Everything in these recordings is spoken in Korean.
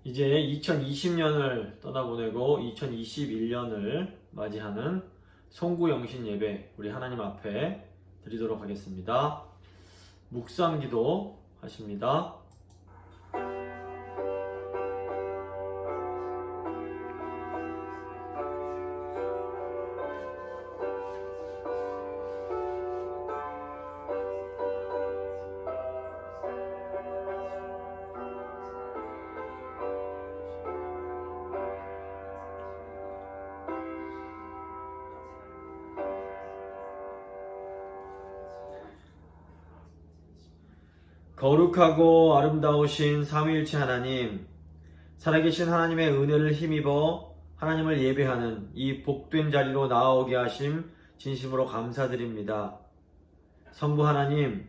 이제 2020년을 떠나보내고 2021년을 맞이하는 송구영신 예배 우리 하나님 앞에 드리도록 하겠습니다. 묵상 기도 하십니다. 거룩하고 아름다우신 삼위일체 하나님, 살아계신 하나님의 은혜를 힘입어 하나님을 예배하는 이 복된 자리로 나아오게 하심 진심으로 감사드립니다. 성부 하나님,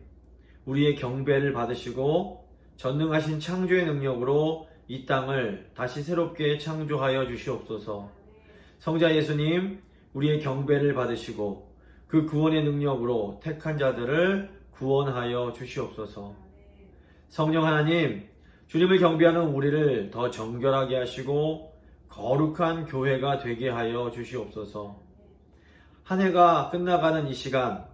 우리의 경배를 받으시고 전능하신 창조의 능력으로 이 땅을 다시 새롭게 창조하여 주시옵소서. 성자 예수님, 우리의 경배를 받으시고 그 구원의 능력으로 택한 자들을 구원하여 주시옵소서. 성령 하나님, 주님을 경배하는 우리를 더 정결하게 하시고 거룩한 교회가 되게 하여 주시옵소서. 한 해가 끝나가는 이 시간,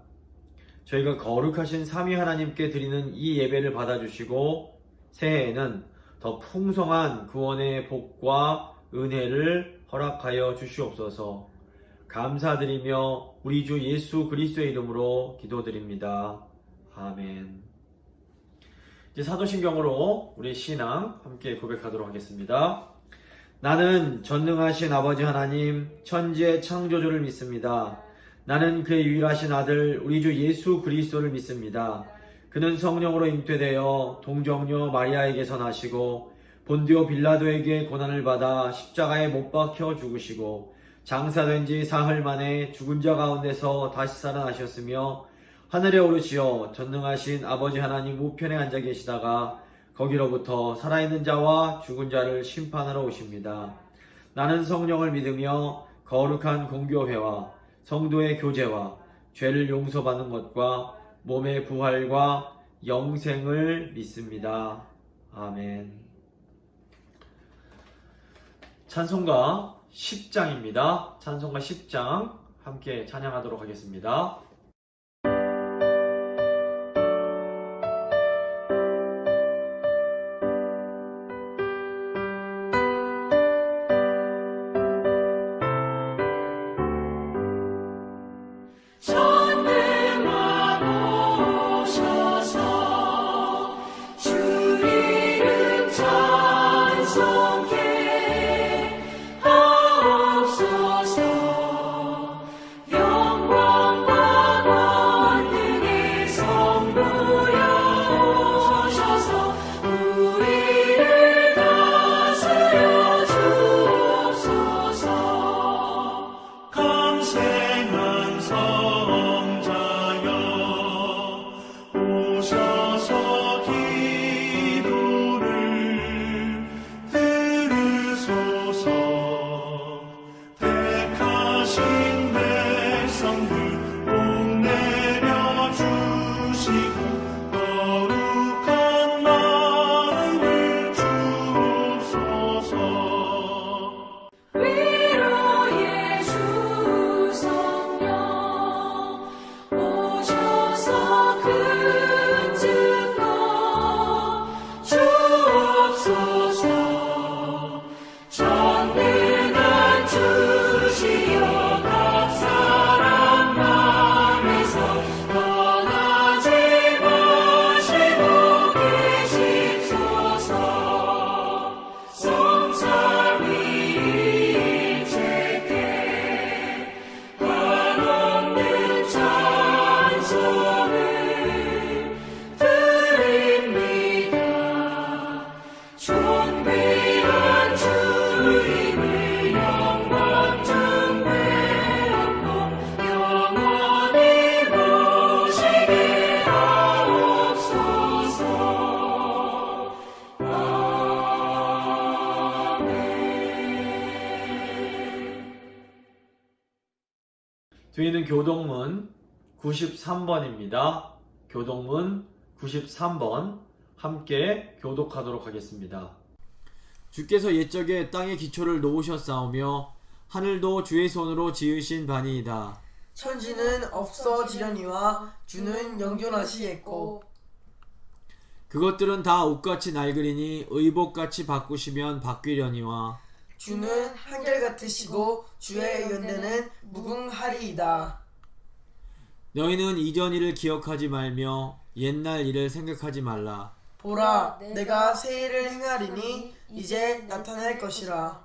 저희가 거룩하신 삼위 하나님께 드리는 이 예배를 받아주시고 새해에는 더 풍성한 구원의 복과 은혜를 허락하여 주시옵소서. 감사드리며 우리 주 예수 그리스도의 이름으로 기도드립니다. 아멘. 이제 사도신경으로 우리 신앙 함께 고백하도록 하겠습니다. 나는 전능하신 아버지 하나님 천지의 창조주를 믿습니다. 나는 그의 유일하신 아들 우리 주 예수 그리스도를 믿습니다. 그는 성령으로 잉태되어 동정녀 마리아에게서 나시고 본디오 빌라도에게 고난을 받아 십자가에 못 박혀 죽으시고 장사된 지 사흘 만에 죽은 자 가운데서 다시 살아나셨으며 하늘에 오르시어 전능하신 아버지 하나님 우편에 앉아 계시다가 거기로부터 살아있는 자와 죽은 자를 심판하러 오십니다. 나는 성령을 믿으며 거룩한 공교회와 성도의 교제와 죄를 용서받는 것과 몸의 부활과 영생을 믿습니다. 아멘. 찬송가 10장입니다. 찬송가 10장 함께 찬양하도록 하겠습니다. 뒤에는 교동문 93번입니다. 교동문 93번 함께 교독하도록 하겠습니다. 주께서 옛적에 땅의 기초를 놓으셨사오며 하늘도 주의 손으로 지으신 바니이다. 천지는 없어지려니와 주는 영존하시겠고 그것들은 다 옷같이 낡으리니 의복같이 바꾸시면 바뀌려니와 주는 한결같으시고 주의 연대는 무궁하리이다. 너희는 이전 일을 기억하지 말며 옛날 일을 생각하지 말라. 보라, 내가 새 일을 행하리니 이제 나타날 것이라.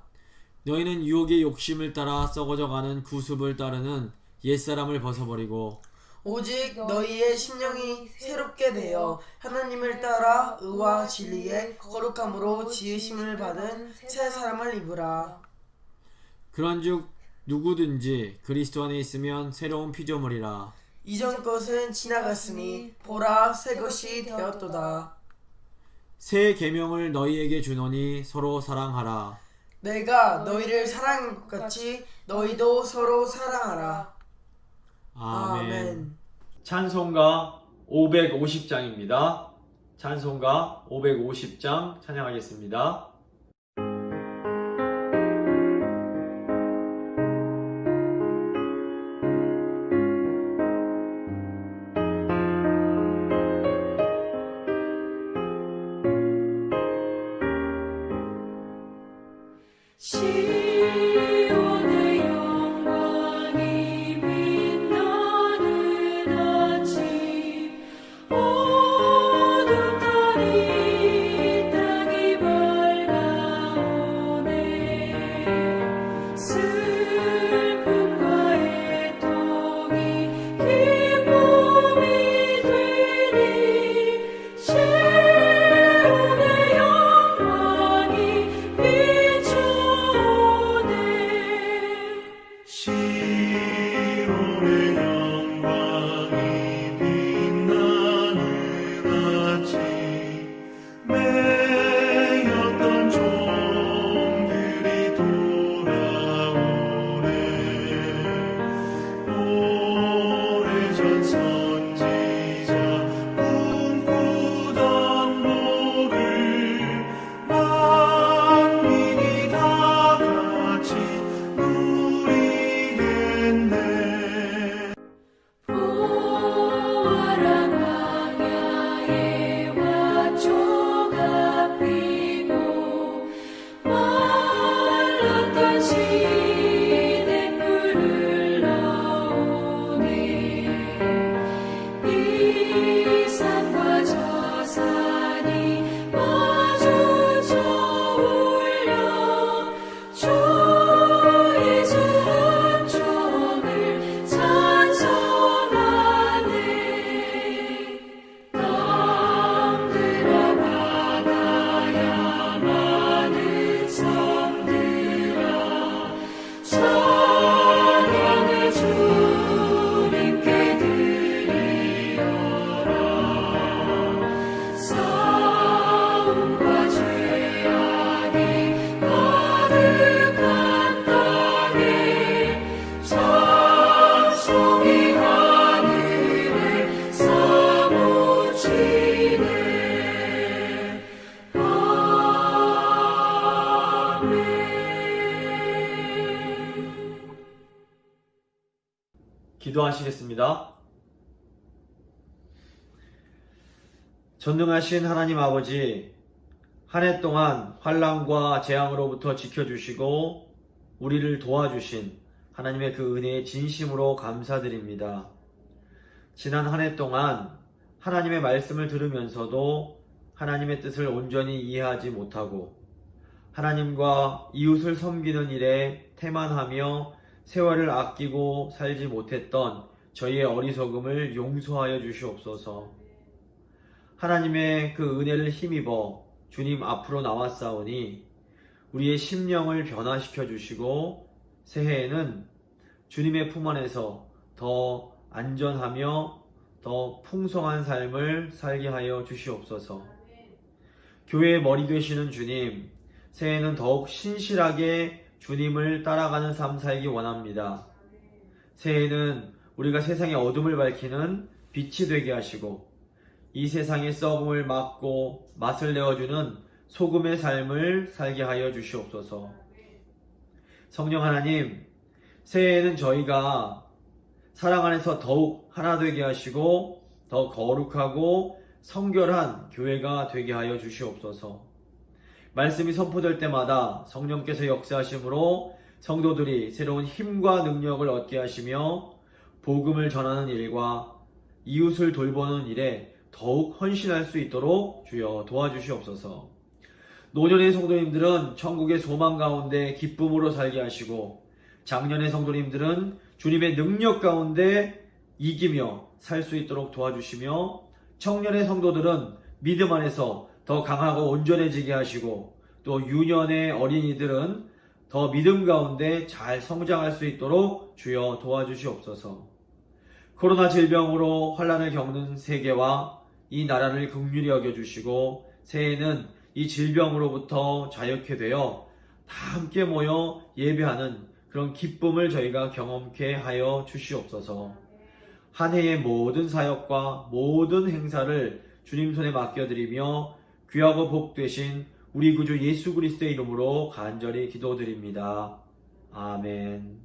너희는 유혹의 욕심을 따라 썩어져가는 구습을 따르는 옛사람을 벗어버리고 오직 너희의 심령이 새롭게 되어 하나님을 따라 의와 진리의 거룩함으로 지으심을 받은 새 사람을 입으라. 그런즉 누구든지 그리스도 안에 있으면 새로운 피조물이라. 이전 것은 지나갔으니 보라, 새 것이 되었도다. 새 계명을 너희에게 주노니 서로 사랑하라. 내가 너희를 사랑한 것 같이 너희도 서로 사랑하라. 아멘. 찬송가 550장입니다. 찬송가 550장 찬양하겠습니다. 시온의 영광이 빛나는 아침 어둠 달이 땅이 밝아오네 슬픔과 애통이 기쁨이 되니 시온의 영광이 비춰오네 시온의 영광이 빛나는 아침 매였던 종들이 돌아오네 오래전 선지자 꿈꾸던 복을 만민이 다 같이 누리겠네. 보아라 광야에 화초가 피고 말랐던 시냇물을 나오네 이 산과 저 산이 마주쳐 울려 주 예수 은총을 찬송하네 땅들아 바다야 많은 섬들아 찬양을 주님께 드리어라 싸움과 죄악이 가득한 땅에 찬송이 하늘에 사무치네 아멘. 기도하시겠습니다. 전능하신 하나님 아버지, 한 해 동안 환난과 재앙으로부터 지켜주시고 우리를 도와주신 하나님의 그 은혜에 진심으로 감사드립니다. 지난 한 해 동안 하나님의 말씀을 들으면서도 하나님의 뜻을 온전히 이해하지 못하고 하나님과 이웃을 섬기는 일에 태만하며 세월을 아끼고 살지 못했던 저희의 어리석음을 용서하여 주시옵소서. 하나님의 그 은혜를 힘입어 주님 앞으로 나왔사오니 우리의 심령을 변화시켜 주시고 새해에는 주님의 품 안에서 더 안전하며 더 풍성한 삶을 살게 하여 주시옵소서. 교회의 머리 되시는 주님, 새해에는 더욱 신실하게 주님을 따라가는 삶 살기 원합니다. 새해에는 우리가 세상의 어둠을 밝히는 빛이 되게 하시고 이 세상의 썩음을 막고 맛을 내어주는 소금의 삶을 살게 하여 주시옵소서. 성령 하나님, 새해에는 저희가 사랑 안에서 더욱 하나 되게 하시고 더 거룩하고 성결한 교회가 되게 하여 주시옵소서. 말씀이 선포될 때마다 성령께서 역사하심으로 성도들이 새로운 힘과 능력을 얻게 하시며 복음을 전하는 일과 이웃을 돌보는 일에 더욱 헌신할 수 있도록 주여 도와주시옵소서. 노년의 성도님들은 천국의 소망 가운데 기쁨으로 살게 하시고 장년의 성도님들은 주님의 능력 가운데 이기며 살 수 있도록 도와주시며 청년의 성도들은 믿음 안에서 더 강하고 온전해지게 하시고 또 유년의 어린이들은 더 믿음 가운데 잘 성장할 수 있도록 주여 도와주시옵소서. 코로나 질병으로 환난을 겪는 세계와 이 나라를 긍휼히 여겨주시고 새해에는 이 질병으로부터 자유케 되어 다 함께 모여 예배하는 그런 기쁨을 저희가 경험케 하여 주시옵소서. 한 해의 모든 사역과 모든 행사를 주님 손에 맡겨드리며 귀하고 복되신 우리 구주 예수 그리스도의 이름으로 간절히 기도드립니다. 아멘.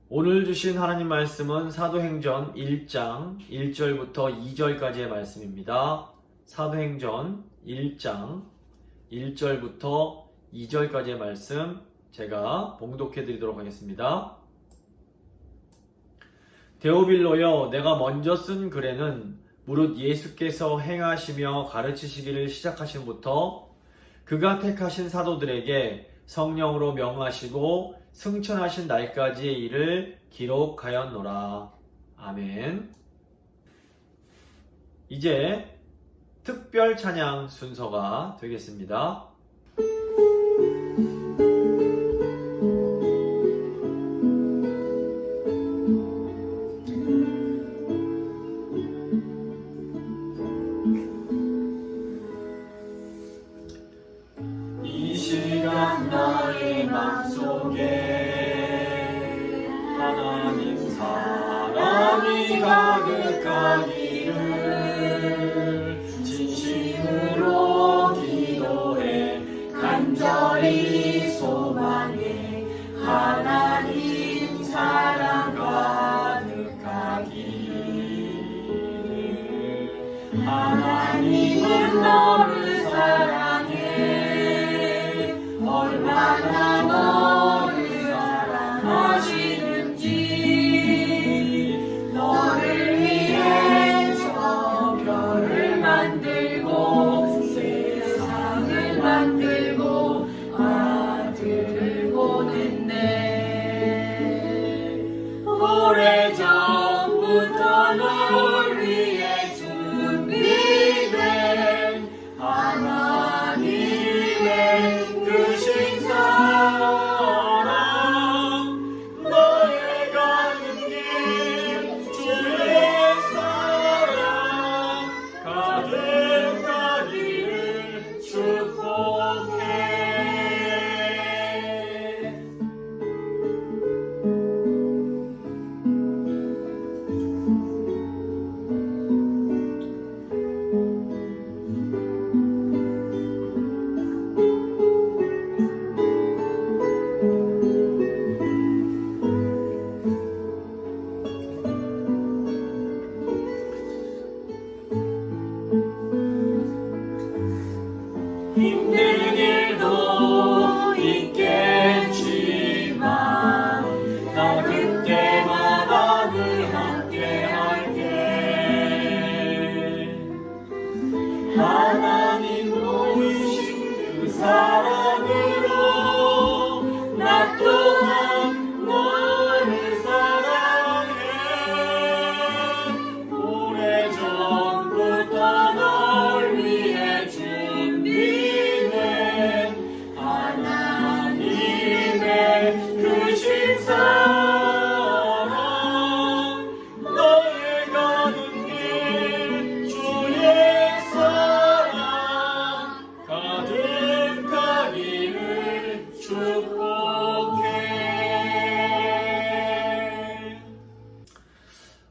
오늘 주신 하나님 말씀은 사도행전 1장 1절부터 2절까지의 말씀입니다. 사도행전 1장 1절부터 2절까지의 말씀 제가 봉독해 드리도록 하겠습니다. 데오빌로여, 내가 먼저 쓴 글에는 무릇 예수께서 행하시며 가르치시기를 시작하신부터 그가 택하신 사도들에게 성령으로 명하시고 승천하신 날까지의 일을 기록하였노라. 아멘. 이제 특별 찬양 순서가 되겠습니다. 이 시간 나의 맘속에 하나님 사랑이 가득하기를 진심으로 기도해 간절히 소망해 하나님 사랑 가득하기를. 하나님은 너를 사랑해 얼마나 너를 사랑하시는지 너를 위해 저 별을 만들고 세상을 만들고 아들을 보냈네. 오래전부터 널 위해 준비된 하나님의 그 신사랑 너의 가는길 주의 사랑 가득하기를 축복해.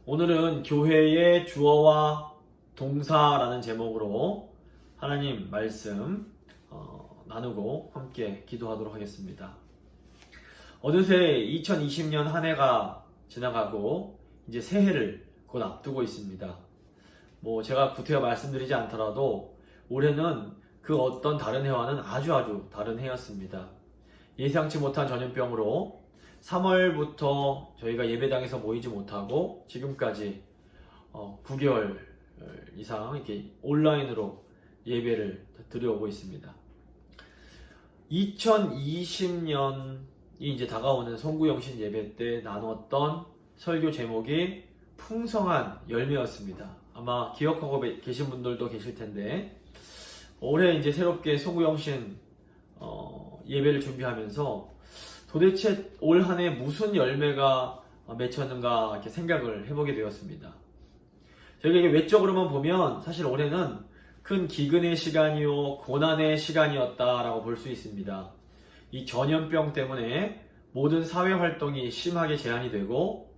오늘은 교회의 주어와 동사라는 제목으로 하나님 말씀 나누고 함께 기도하도록 하겠습니다. 어느새 2020년 한 해가 지나가고 이제 새해를 곧 앞두고 있습니다. 제가 구태여 말씀드리지 않더라도 올해는 그 어떤 다른 해와는 아주 다른 해였습니다. 예상치 못한 전염병으로 3월부터 저희가 예배당에서 모이지 못하고 지금까지 9개월 이상 이렇게 온라인으로 예배를 드려오고 있습니다. 2020년이 이제 다가오는 송구영신 예배 때 나눴던 설교 제목이 풍성한 열매였습니다. 아마 기억하고 계신 분들도 계실 텐데, 올해 이제 새롭게 송구영신 예배를 준비하면서 도대체 올 한 해 무슨 열매가 맺혔는가 이렇게 생각을 해보게 되었습니다. 저희가 이게 외적으로만 보면 사실 올해는 큰 기근의 시간이요 고난의 시간이었다라고 볼 수 있습니다. 이 전염병 때문에 모든 사회 활동이 심하게 제한이 되고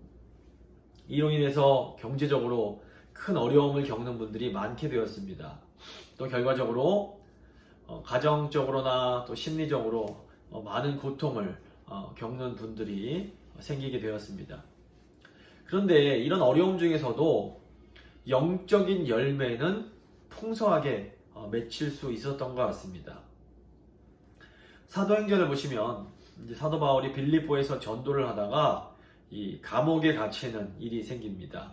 이로 인해서 경제적으로 큰 어려움을 겪는 분들이 많게 되었습니다. 또 결과적으로 가정적으로나 또 심리적으로 많은 고통을 겪는 분들이 생기게 되었습니다. 그런데 이런 어려움 중에서도 영적인 열매는 풍성하게 맺힐 수 있었던 것 같습니다. 사도행전을 보시면 이제 사도 바울이 빌립보에서 전도를 하다가 이 감옥에 갇히는 일이 생깁니다.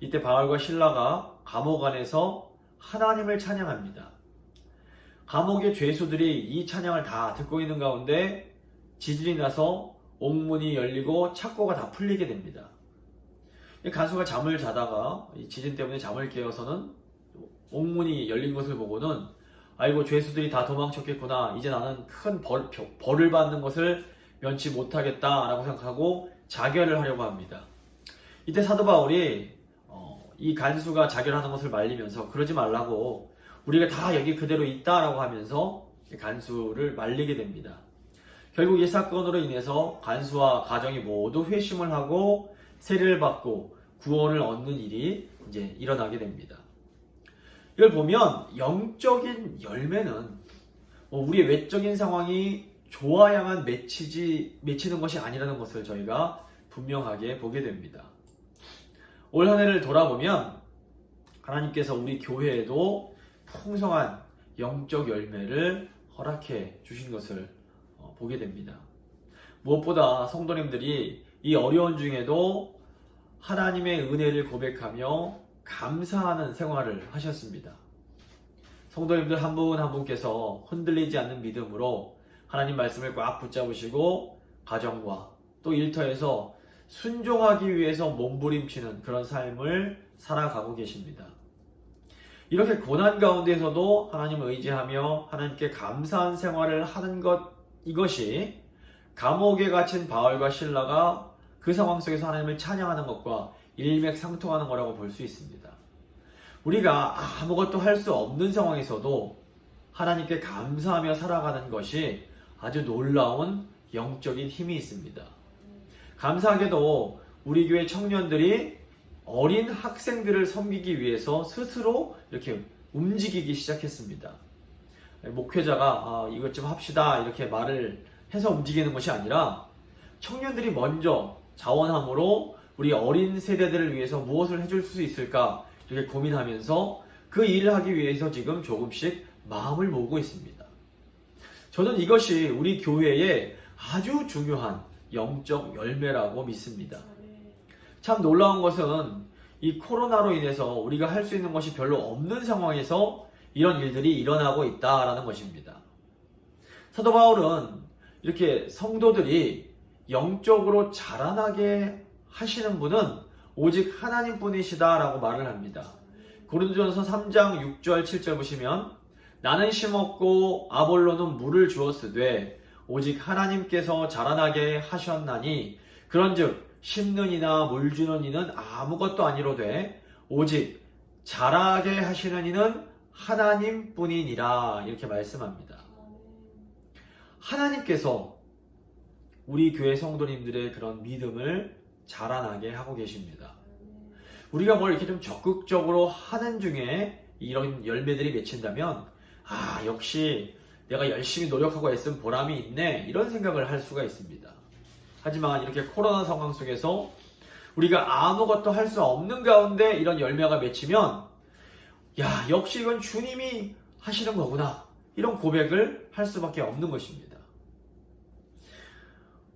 이때 바울과 실라가 감옥 안에서 하나님을 찬양합니다. 감옥의 죄수들이 이 찬양을 다 듣고 있는 가운데 지진이 나서 옥문이 열리고 창고가 다 풀리게 됩니다. 간수가 잠을 자다가 이 지진 때문에 잠을 깨어서는 옥문이 열린 것을 보고는 아이고 죄수들이 다 도망쳤겠구나, 이제 나는 큰 벌을 받는 것을 면치 못하겠다라고 생각하고 자결을 하려고 합니다. 이때 사도 바울이 이 간수가 자결하는 것을 말리면서 그러지 말라고, 우리가 다 여기 그대로 있다라고 하면서 간수를 말리게 됩니다. 결국 이 사건으로 인해서 간수와 가정이 모두 회심을 하고 세례를 받고 구원을 얻는 일이 이제 일어나게 됩니다. 이걸 보면 영적인 열매는 우리의 외적인 상황이 좋아야만 맺히는 것이 아니라는 것을 저희가 분명하게 보게 됩니다. 올 한 해를 돌아보면 하나님께서 우리 교회에도 풍성한 영적 열매를 허락해 주신 것을 보게 됩니다. 무엇보다 성도님들이 이 어려운 중에도 하나님의 은혜를 고백하며 감사하는 생활을 하셨습니다. 성도님들 한 분 한 분께서 흔들리지 않는 믿음으로 하나님 말씀을 꽉 붙잡으시고 가정과 또 일터에서 순종하기 위해서 몸부림치는 그런 삶을 살아가고 계십니다. 이렇게 고난 가운데에서도 하나님을 의지하며 하나님께 감사한 생활을 하는 이것이 감옥에 갇힌 바울과 실라가 그 상황 속에서 하나님을 찬양하는 것과 일맥상통하는 거라고 볼 수 있습니다. 우리가 아무것도 할 수 없는 상황에서도 하나님께 감사하며 살아가는 것이 아주 놀라운 영적인 힘이 있습니다. 감사하게도 우리 교회 청년들이 어린 학생들을 섬기기 위해서 스스로 이렇게 움직이기 시작했습니다. 목회자가 이것 좀 합시다 이렇게 말을 해서 움직이는 것이 아니라 청년들이 먼저 자원함으로 우리 어린 세대들을 위해서 무엇을 해줄 수 있을까 이렇게 고민하면서 그 일을 하기 위해서 지금 조금씩 마음을 모으고 있습니다. 저는 이것이 우리 교회의 아주 중요한 영적 열매라고 믿습니다. 참 놀라운 것은 이 코로나로 인해서 우리가 할 수 있는 것이 별로 없는 상황에서 이런 일들이 일어나고 있다라는 것입니다. 사도 바울은 이렇게 성도들이 영적으로 자라나게 하시는 분은 오직 하나님뿐이시다라고 말을 합니다. 고린도전서 3장 6절 7절 보시면 나는 심었고 아볼로는 물을 주었으되 오직 하나님께서 자라나게 하셨나니 그런즉 심는 이나 물 주는 이는 아무것도 아니로되 오직 자라게 하시는 이는 하나님뿐이니라 이렇게 말씀합니다. 하나님께서 우리 교회 성도님들의 그런 믿음을 자라나게 하고 계십니다. 우리가 뭘 이렇게 좀 적극적으로 하는 중에 이런 열매들이 맺힌다면, 아, 역시 내가 열심히 노력하고 애쓴 보람이 있네, 이런 생각을 할 수가 있습니다. 하지만 이렇게 코로나 상황 속에서 우리가 아무것도 할 수 없는 가운데 이런 열매가 맺히면, 야, 역시 이건 주님이 하시는 거구나, 이런 고백을 할 수밖에 없는 것입니다.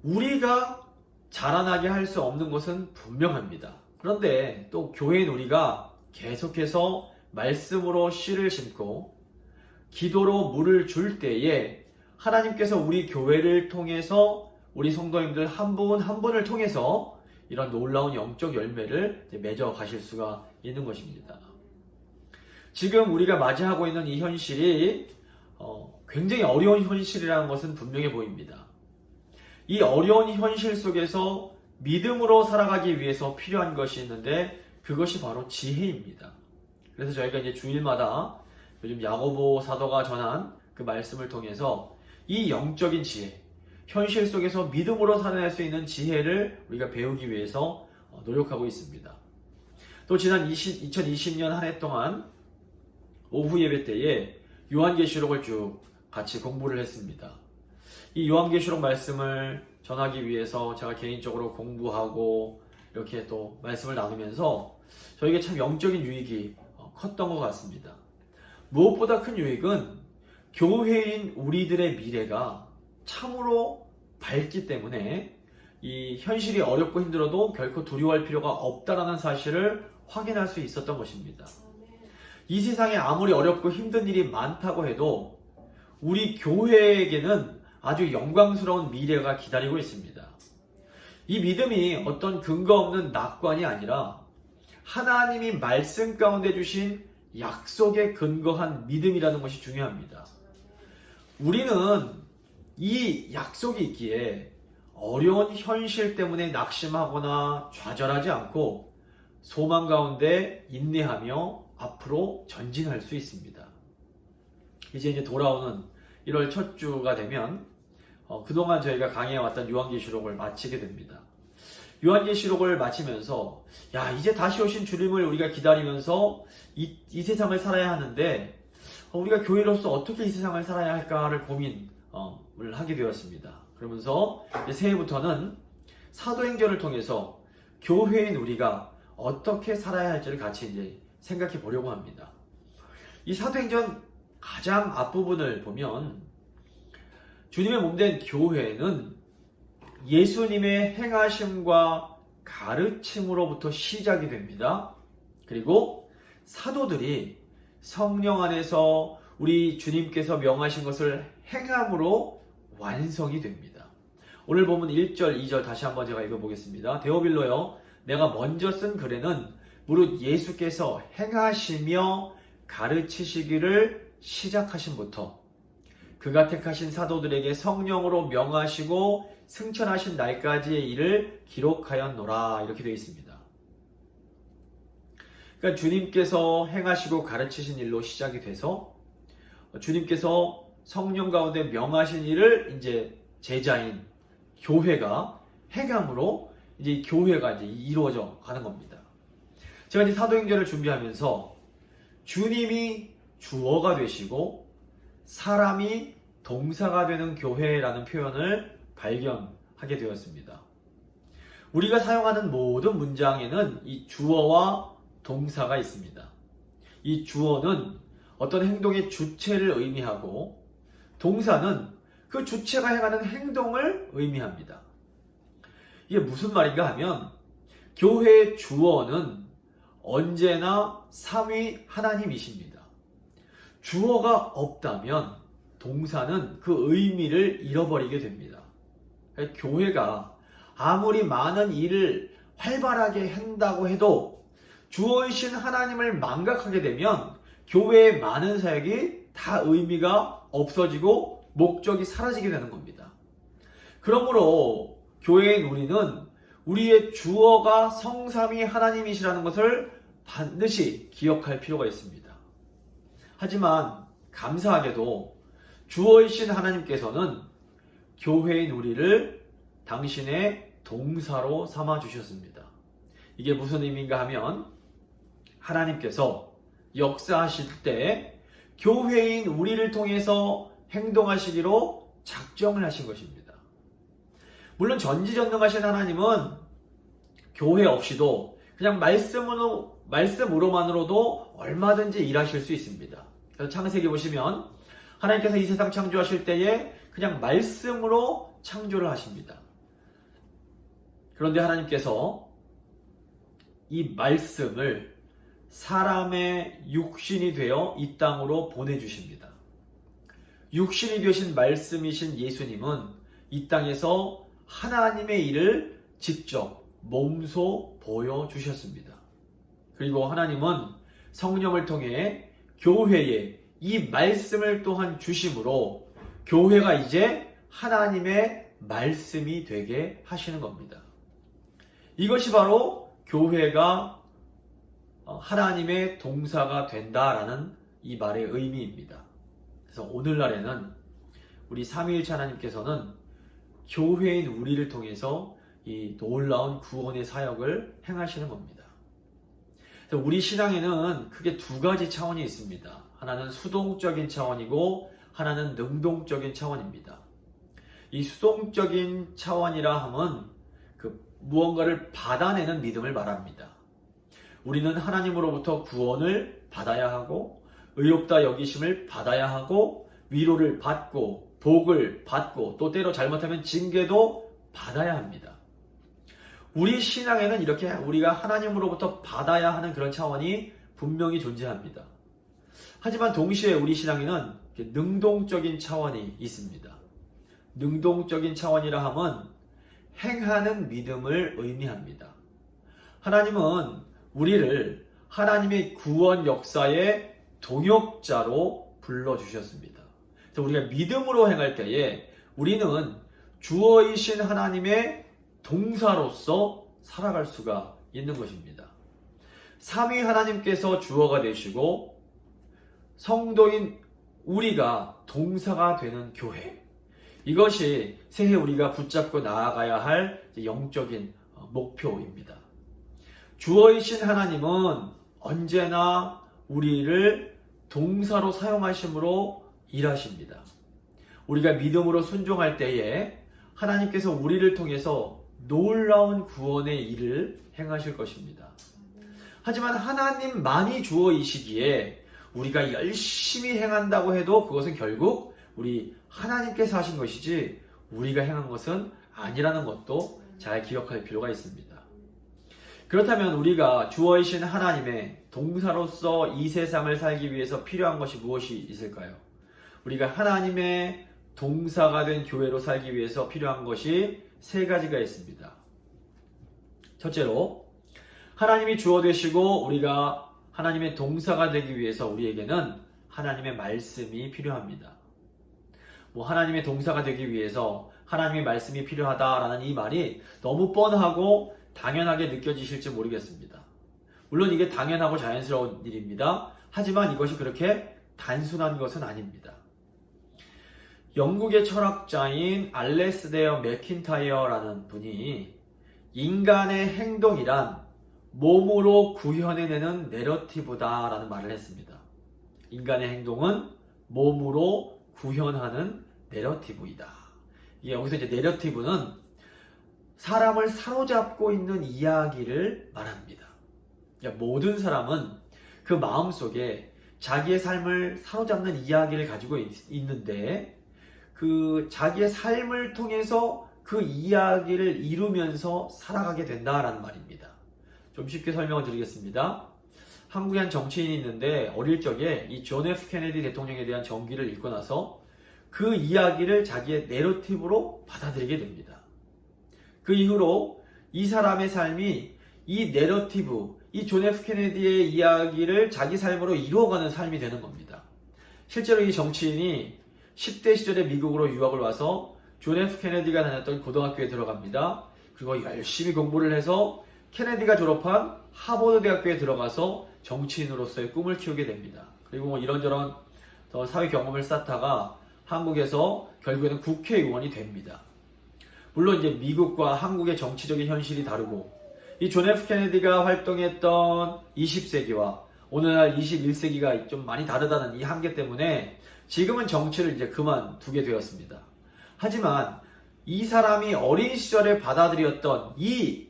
우리가 자라나게 할 수 없는 것은 분명합니다. 그런데 또 교회인 우리가 계속해서 말씀으로 씨를 심고 기도로 물을 줄 때에 하나님께서 우리 교회를 통해서 우리 성도님들 한 분 한 분을 통해서 이런 놀라운 영적 열매를 맺어 가실 수가 있는 것입니다. 지금 우리가 맞이하고 있는 이 현실이 굉장히 어려운 현실이라는 것은 분명해 보입니다. 이 어려운 현실 속에서 믿음으로 살아가기 위해서 필요한 것이 있는데, 그것이 바로 지혜입니다. 그래서 저희가 이제 주일마다 요즘 야고보 사도가 전한 그 말씀을 통해서 이 영적인 지혜, 현실 속에서 믿음으로 살아낼 수 있는 지혜를 우리가 배우기 위해서 노력하고 있습니다. 또 지난 2020년 한 해 동안 오후 예배 때에 요한계시록을 쭉 같이 공부를 했습니다. 이 요한계시록 말씀을 전하기 위해서 제가 개인적으로 공부하고 이렇게 또 말씀을 나누면서 저에게 참 영적인 유익이 컸던 것 같습니다. 무엇보다 큰 유익은 교회인 우리들의 미래가 참으로 밝기 때문에 이 현실이 어렵고 힘들어도 결코 두려워할 필요가 없다라는 사실을 확인할 수 있었던 것입니다. 이 세상에 아무리 어렵고 힘든 일이 많다고 해도 우리 교회에게는 아주 영광스러운 미래가 기다리고 있습니다. 이 믿음이 어떤 근거 없는 낙관이 아니라 하나님이 말씀 가운데 주신 약속에 근거한 믿음이라는 것이 중요합니다. 우리는 이 약속이 있기에 어려운 현실 때문에 낙심하거나 좌절하지 않고 소망 가운데 인내하며 앞으로 전진할 수 있습니다. 이제 돌아오는 1월 첫 주가 되면 그동안 저희가 강해왔던 요한계시록을 마치게 됩니다. 요한계시록을 마치면서, 야, 이제 다시 오신 주님을 우리가 기다리면서 이 세상을 살아야 하는데 우리가 교회로서 어떻게 이 세상을 살아야 할까를 고민을 하게 되었습니다. 그러면서 이제 새해부터는 사도행전을 통해서 교회인 우리가 어떻게 살아야 할지를 같이 이제 생각해 보려고 합니다. 이 사도행전 가장 앞부분을 보면 주님의 몸된 교회는 예수님의 행하심과 가르침으로부터 시작이 됩니다. 그리고 사도들이 성령 안에서 우리 주님께서 명하신 것을 행함으로 완성이 됩니다. 오늘 본문 1절, 2절 다시 한번 제가 읽어보겠습니다. 데오빌로여, 내가 먼저 쓴 글에는 무릇 예수께서 행하시며 가르치시기를 시작하신부터 그가 택하신 사도들에게 성령으로 명하시고 승천하신 날까지의 일을 기록하였노라, 이렇게 되어 있습니다. 그러니까 주님께서 행하시고 가르치신 일로 시작이 돼서 주님께서 성령 가운데 명하신 일을 이제 제자인 교회가 행함으로 이제 교회가 이제 이루어져 가는 겁니다. 제가 이제 사도행전을 준비하면서 주님이 주어가 되시고 사람이 동사가 되는 교회라는 표현을 발견하게 되었습니다. 우리가 사용하는 모든 문장에는 이 주어와 동사가 있습니다. 이 주어는 어떤 행동의 주체를 의미하고 동사는 그 주체가 행하는 행동을 의미합니다. 이게 무슨 말인가 하면 교회의 주어는 언제나 삼위 하나님이십니다. 주어가 없다면 동사는 그 의미를 잃어버리게 됩니다. 교회가 아무리 많은 일을 활발하게 한다고 해도 주어이신 하나님을 망각하게 되면 교회의 많은 사역이 다 의미가 없어지고 목적이 사라지게 되는 겁니다. 그러므로 교회인 우리는 우리의 주어가 성삼위 하나님이시라는 것을 반드시 기억할 필요가 있습니다. 하지만 감사하게도 주어이신 하나님께서는 교회인 우리를 당신의 동사로 삼아 주셨습니다. 이게 무슨 의미인가 하면 하나님께서 역사하실 때 교회인 우리를 통해서 행동하시기로 작정을 하신 것입니다. 물론 전지전능하신 하나님은 교회 없이도 그냥 말씀으로만으로도 얼마든지 일하실 수 있습니다. 그래서 창세기 보시면 하나님께서 이 세상 창조하실 때에 그냥 말씀으로 창조를 하십니다. 그런데 하나님께서 이 말씀을 사람의 육신이 되어 이 땅으로 보내주십니다. 육신이 되신 말씀이신 예수님은 이 땅에서 하나님의 일을 직접 몸소 보여주셨습니다. 그리고 하나님은 성령을 통해 교회에 이 말씀을 또한 주심으로 교회가 이제 하나님의 말씀이 되게 하시는 겁니다. 이것이 바로 교회가 하나님의 동사가 된다라는 이 말의 의미입니다. 그래서 오늘날에는 우리 삼위일체 하나님께서는 교회인 우리를 통해서 이 놀라운 구원의 사역을 행하시는 겁니다. 그래서 우리 신앙에는 크게 두 가지 차원이 있습니다. 하나는 수동적인 차원이고 하나는 능동적인 차원입니다. 이 수동적인 차원이라 함은 무언가를 받아내는 믿음을 말합니다. 우리는 하나님으로부터 구원을 받아야 하고 의롭다 여기심을 받아야 하고 위로를 받고 복을 받고 또 때로 잘못하면 징계도 받아야 합니다. 우리 신앙에는 이렇게 우리가 하나님으로부터 받아야 하는 그런 차원이 분명히 존재합니다. 하지만 동시에 우리 신앙에는 능동적인 차원이 있습니다. 능동적인 차원이라 함은 행하는 믿음을 의미합니다. 하나님은 우리를 하나님의 구원 역사의 동역자로 불러주셨습니다. 그래서 우리가 믿음으로 행할 때에 우리는 주어이신 하나님의 동사로서 살아갈 수가 있는 것입니다. 삼위 하나님께서 주어가 되시고 성도인 우리가 동사가 되는 교회, 이것이 새해 우리가 붙잡고 나아가야 할 영적인 목표입니다. 주어이신 하나님은 언제나 우리를 동사로 사용하심으로 일하십니다. 우리가 믿음으로 순종할 때에 하나님께서 우리를 통해서 놀라운 구원의 일을 행하실 것입니다. 하지만 하나님만이 주어이시기에 우리가 열심히 행한다고 해도 그것은 결국 우리 하나님께서 하신 것이지 우리가 행한 것은 아니라는 것도 잘 기억할 필요가 있습니다. 그렇다면 우리가 주어이신 하나님의 동사로서 이 세상을 살기 위해서 필요한 것이 무엇이 있을까요? 우리가 하나님의 동사가 된 교회로 살기 위해서 필요한 것이 세 가지가 있습니다. 첫째로 하나님이 주어 되시고 우리가 하나님의 동사가 되기 위해서 우리에게는 하나님의 말씀이 필요합니다. 하나님의 동사가 되기 위해서 하나님의 말씀이 필요하다라는 이 말이 너무 뻔하고 당연하게 느껴지실지 모르겠습니다. 물론 이게 당연하고 자연스러운 일입니다. 하지만 이것이 그렇게 단순한 것은 아닙니다. 영국의 철학자인 알레스데어 맥킨타이어라는 분이 인간의 행동이란 몸으로 구현해내는 내러티브다라는 말을 했습니다. 인간의 행동은 몸으로 구현하는 내러티브이다. 여기서 이제 내러티브는 사람을 사로잡고 있는 이야기를 말합니다. 모든 사람은 그 마음속에 자기의 삶을 사로잡는 이야기를 가지고 있는데 그 자기의 삶을 통해서 그 이야기를 이루면서 살아가게 된다라는 말입니다. 좀 쉽게 설명을 드리겠습니다. 한국에 한 정치인이 있는데 어릴 적에 이 존 F 케네디 대통령에 대한 전기를 읽고 나서 그 이야기를 자기의 내러티브로 받아들이게 됩니다. 그 이후로 이 사람의 삶이 이 내러티브, 이 존 F 케네디의 이야기를 자기 삶으로 이루어가는 삶이 되는 겁니다. 실제로 이 정치인이 10대 시절에 미국으로 유학을 와서 존 F 케네디가 다녔던 고등학교에 들어갑니다. 그리고 열심히 공부를 해서 케네디가 졸업한 하버드 대학교에 들어가서 정치인으로서의 꿈을 키우게 됩니다. 그리고 이런저런 사회 경험을 쌓다가 한국에서 결국에는 국회의원이 됩니다. 물론 이제 미국과 한국의 정치적인 현실이 다르고 이 존 F 케네디가 활동했던 20세기와 오늘날 21세기가 좀 많이 다르다는 이 한계 때문에 지금은 정치를 이제 그만두게 되었습니다. 하지만 이 사람이 어린 시절에 받아들였던 이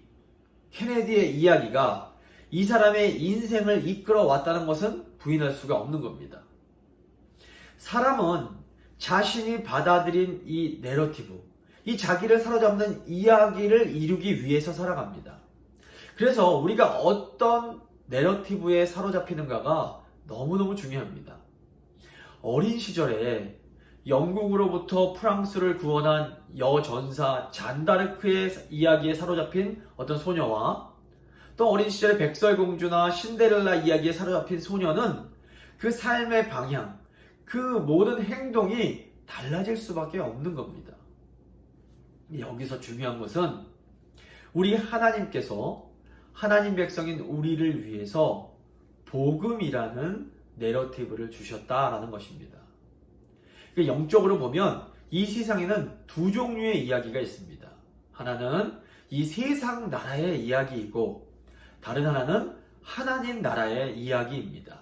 케네디의 이야기가 이 사람의 인생을 이끌어 왔다는 것은 부인할 수가 없는 겁니다. 사람은 자신이 받아들인 이 내러티브, 이 자기를 사로잡는 이야기를 이루기 위해서 살아갑니다. 그래서 우리가 어떤 내러티브에 사로잡히는가가 너무너무 중요합니다. 어린 시절에 영국으로부터 프랑스를 구원한 여전사 잔다르크의 이야기에 사로잡힌 어떤 소녀와 또 어린 시절에 백설공주나 신데렐라 이야기에 사로잡힌 소녀는 그 삶의 방향, 그 모든 행동이 달라질 수밖에 없는 겁니다. 여기서 중요한 것은 우리 하나님께서 하나님 백성인 우리를 위해서 복음이라는 내러티브를 주셨다라는 것입니다. 영적으로 보면 이 세상에는 두 종류의 이야기가 있습니다. 하나는 이 세상 나라의 이야기이고 다른 하나는 하나님 나라의 이야기입니다.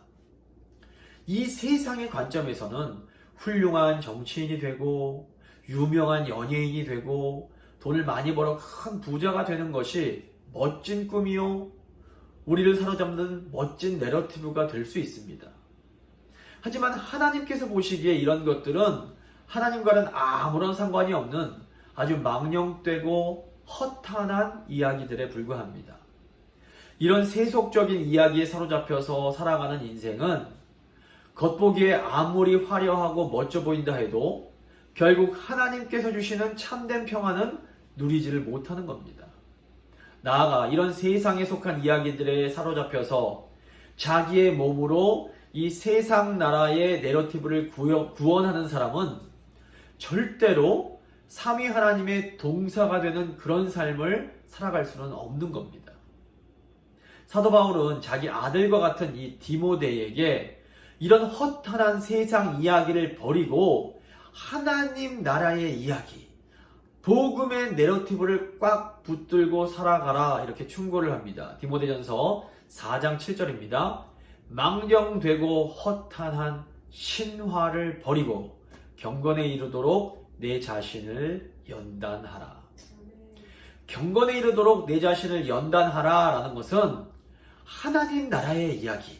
이 세상의 관점에서는 훌륭한 정치인이 되고 유명한 연예인이 되고 돈을 많이 벌어 큰 부자가 되는 것이 멋진 꿈이요, 우리를 사로잡는 멋진 내러티브가 될 수 있습니다. 하지만 하나님께서 보시기에 이런 것들은 하나님과는 아무런 상관이 없는 아주 망령되고 허탄한 이야기들에 불과합니다. 이런 세속적인 이야기에 사로잡혀서 살아가는 인생은 겉보기에 아무리 화려하고 멋져 보인다 해도 결국 하나님께서 주시는 참된 평안은 누리지를 못하는 겁니다. 나아가 이런 세상에 속한 이야기들에 사로잡혀서 자기의 몸으로 이 세상 나라의 내러티브를 구원하는 사람은 절대로 삼위 하나님의 동사가 되는 그런 삶을 살아갈 수는 없는 겁니다. 사도 바울은 자기 아들과 같은 이 디모데에게 이런 허탄한 세상 이야기를 버리고 하나님 나라의 이야기, 복음의 내러티브를 꽉 붙들고 살아가라 이렇게 충고를 합니다. 디모데전서 4장 7절입니다. 망령되고 허탄한 신화를 버리고 경건에 이르도록 내 자신을 연단하라. 경건에 이르도록 내 자신을 연단하라 라는 것은 하나님 나라의 이야기,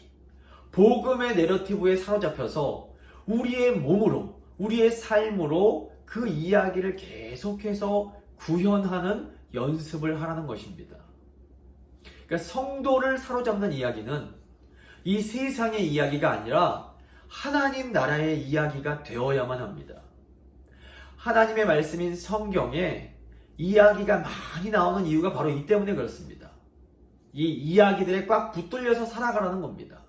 복음의 내러티브에 사로잡혀서 우리의 몸으로, 우리의 삶으로 그 이야기를 계속해서 구현하는 연습을 하라는 것입니다. 그러니까 성도를 사로잡는 이야기는 이 세상의 이야기가 아니라 하나님 나라의 이야기가 되어야만 합니다. 하나님의 말씀인 성경에 이야기가 많이 나오는 이유가 바로 이 때문에 그렇습니다. 이 이야기들에 꽉 붙들려서 살아가라는 겁니다.